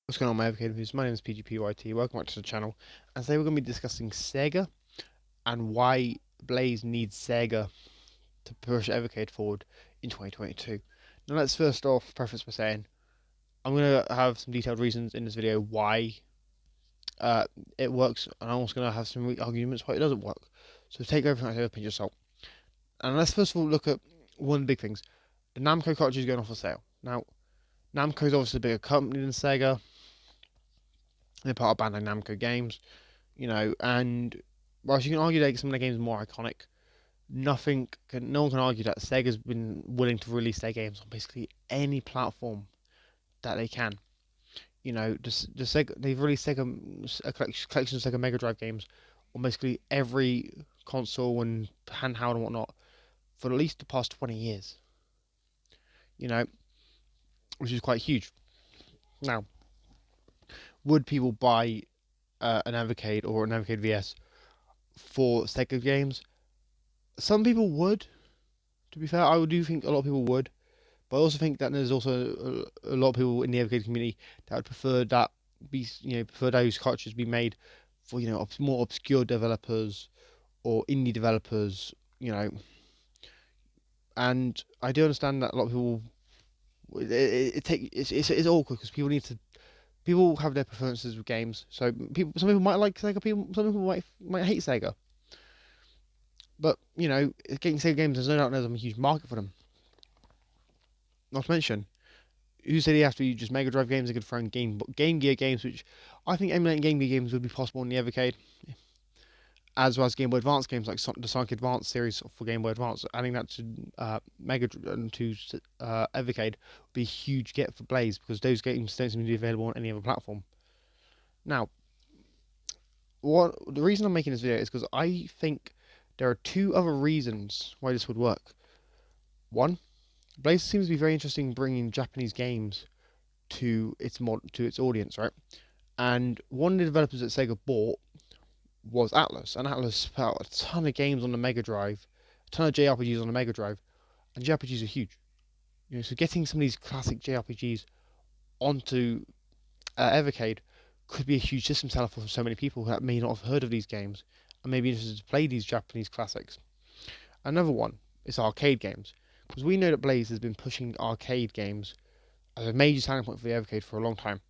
What's going on, my Evercade viewers? My name is PGPYT. Welcome back to the channel. And today we're going to be discussing Sega and why Blaze needs Sega to push Evercade forward in 2022. Now, let's first off preface by saying I'm going to have some detailed reasons in this video why it works, and I'm also going to have some arguments why it doesn't work. So take everything I say with a pinch of salt. And let's first of all look at one of the big things: the Namco cartridge is going off for sale. Now, Namco is obviously a bigger company than Sega. They're part of Bandai Namco Games, and whilst you can argue that some of the games are more iconic, no one can argue that Sega's been willing to release their games on basically any platform that they can. They've released a collection of Sega Mega Drive games on basically every console and handheld and whatnot for at least the past 20 years. You know, which is quite huge. Now, would people buy an Evercade or an Evercade VS for Sega games? Some people would. To be fair, I do think a lot of people would, but I also think that there's also a lot of people in the Evercade community that would prefer those cartridges be made for more obscure developers or indie developers, and I do understand that a lot of people it's awkward because people have their preferences with games. So some people might like Sega, some people might hate Sega. But, getting Sega games, there's no doubt there's a huge market for them. Not to mention, who said you have to be just Mega Drive games? They could throw in Game Gear games, which I think emulating Game Gear games would be possible in the Evercade, as well as Game Boy Advance games like the Sonic Advance series for Game Boy Advance. Adding that to Evercade would be a huge get for Blaze because those games don't seem to be available on any other platform. Now, the reason I'm making this video is because I think there are two other reasons why this would work. One, Blaze seems to be very interested in bringing Japanese games to its audience, right? And one of the developers that Sega bought was Atlas, and Atlas put out a ton of games on the Mega Drive, a ton of JRPGs on the Mega Drive, and JRPGs are huge. So getting some of these classic JRPGs onto Evercade could be a huge system seller for so many people that may not have heard of these games and may be interested to play these Japanese classics. Another one is arcade games, because we know that Blaze has been pushing arcade games as a major selling point for the Evercade for a long time.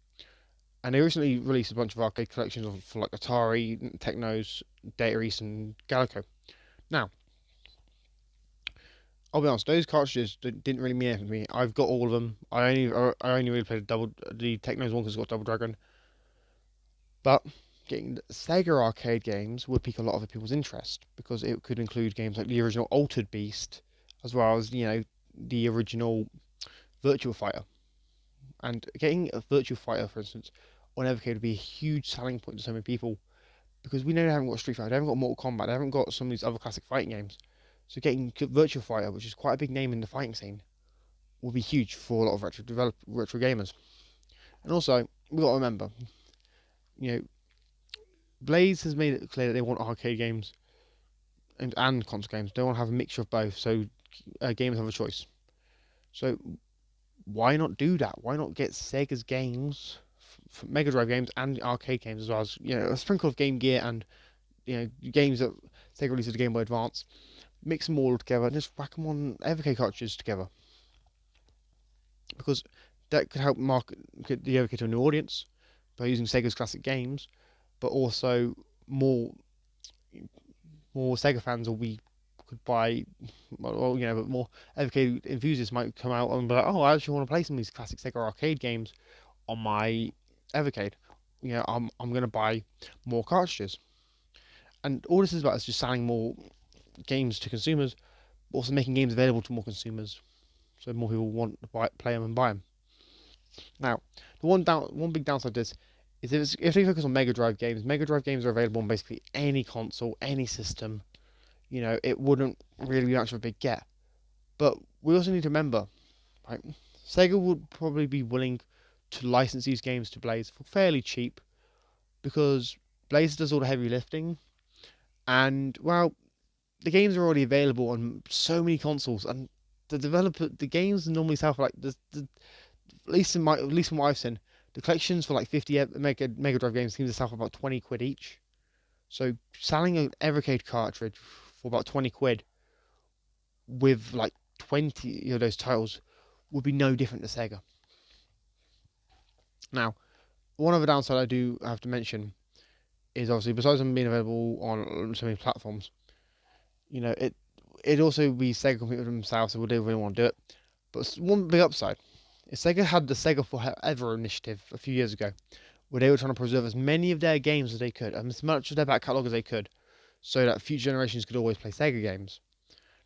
And they recently released a bunch of arcade collections for like Atari, Technos, Data East, and Galaco. Now, I'll be honest, those cartridges didn't really mean anything to me. I've got all of them. I only really played the Technos one because it's got Double Dragon. But getting Sega arcade games would pique a lot of people's interest because it could include games like the original Altered Beast, as well as the original Virtua Fighter. And getting a Virtua Fighter, for instance, on Evercade would be a huge selling point to so many people because we know they haven't got Street Fighter, they haven't got Mortal Kombat, they haven't got some of these other classic fighting games. So getting Virtua Fighter, which is quite a big name in the fighting scene, would be huge for a lot of retro gamers. And also, we got to remember, Blaze has made it clear that they want arcade games and console games. They want to have a mixture of both, so gamers have a choice. So why not do that? Why not get Sega's games, Mega Drive games, and arcade games as well as a sprinkle of Game Gear and games that Sega releases to Game Boy Advance, mix them all together and just whack them on Evercade cartridges together, because that could help market the Evercade to a new audience by using Sega's classic games, but also more Sega fans could buy, but more Evercade enthusiasts might come out and be like, oh, I actually want to play some of these classic Sega arcade games on my Evercade. I'm going to buy more cartridges. And all this is about is just selling more games to consumers, but also making games available to more consumers, so more people want to play them and buy them. Now, the one big downside to this is if they focus on Mega Drive games are available on basically any console, any system. It wouldn't really be much of a big get. But we also need to remember, right? Sega would probably be willing to license these games to Blaze for fairly cheap because Blaze does all the heavy lifting, and well, the games are already available on so many consoles, and the games normally sell for like at least from what I've seen, The collections for like 50 Mega Drive games seems to sell for about 20 quid each. So selling an Evercade cartridge for about 20 quid with like 20 of those titles would be no different to Sega. Now, one other downside I do have to mention is obviously besides them being available on so many platforms, it also be Sega compete with themselves, so would they really want to do it? But one big upside is Sega had the Sega Forever initiative a few years ago, where they were trying to preserve as many of their games as they could, and as much of their back catalogue as they could, so that future generations could always play Sega games.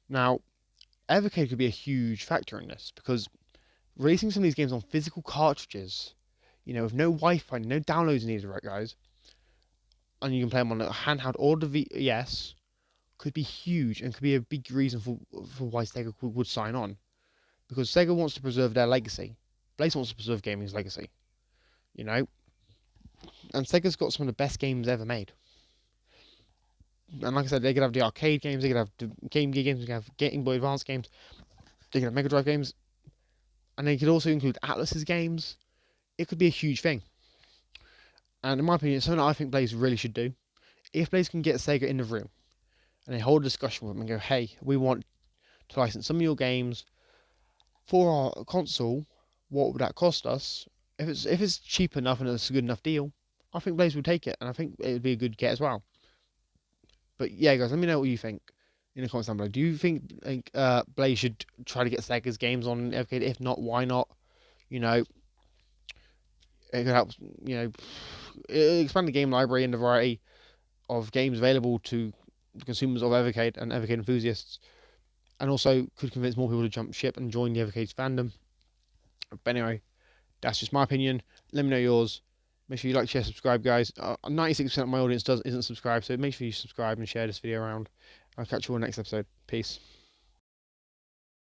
Now, Evercade could be a huge factor in this because releasing some of these games on physical cartridges, with no Wi-Fi, no downloads needed, right, guys, and you can play them on a handheld or the VS, could be huge and could be a big reason for why Sega would sign on. Because Sega wants to preserve their legacy. Blaze wants to preserve gaming's legacy, you know? And Sega's got some of the best games ever made. And like I said, they could have the arcade games, they could have the Game Gear games, they could have Game Boy Advance games, they could have Mega Drive games, and they could also include Atlus's games. It could be a huge thing. And in my opinion, it's something that I think Blaze really should do. If Blaze can get Sega in the room and they hold a discussion with them and go, hey, we want to license some of your games for our console, what would that cost us? If it's cheap enough and it's a good enough deal, I think Blaze would take it, and I think it would be a good get as well. But yeah, guys, let me know what you think in the comments down below. Do you think Blaze should try to get Sega's games on Evercade? If not, why not? You know, it could help. Expand the game library and the variety of games available to the consumers of Evercade and Evercade enthusiasts, and also could convince more people to jump ship and join the Evercade's fandom. But anyway, that's just my opinion. Let me know yours. Make sure you like, share, subscribe, guys. 96% of my audience isn't subscribed, so make sure you subscribe and share this video around. I'll catch you all next episode. Peace.